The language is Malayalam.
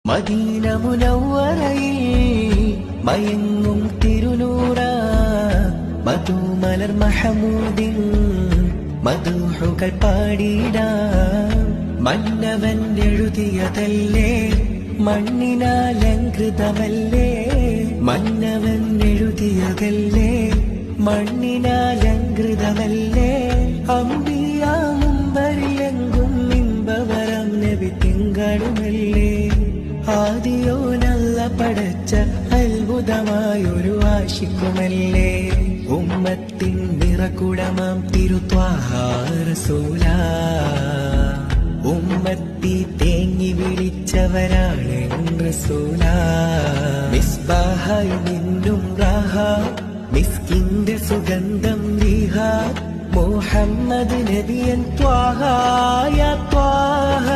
മദീന മുനവ്വറയിൽ മയങ്ങും തിരുനൂറ മധുമലർ മഹമൂദിൻ മധുഹുകൾ പാടിടാം. മന്നവൻ എഴുതിയതല്ലേ മണ്ണിനാലങ്കൃതമല്ലേ, മന്നവൻ എഴുതിയതല്ലേ മണ്ണിനാലങ്കൃതമല്ലേ. അമ്പിയ മുമ്പരിലെങ്കും ഇമ്പവരം നബി തിങ്കളുമല്ലേ. ആദിയോ നല്ല പടച്ച അത്ഭുതമായൊരു ആശിക്കുമല്ലേ. ഉമ്മത്തിൻ നിറകുടമാം തിരുത്വാഹ റസൂല, ഉമ്മത്തി തേങ്ങി വിളിച്ചവരാണ് റസൂല. മിസ്ബാഹായി നിന്നും റാഹ, മിസ്കിന്റെ സുഗന്ധം റീഹ, മുഹമ്മദ് നബിയൻ ത്വാഹ യാ ത്വാഹ.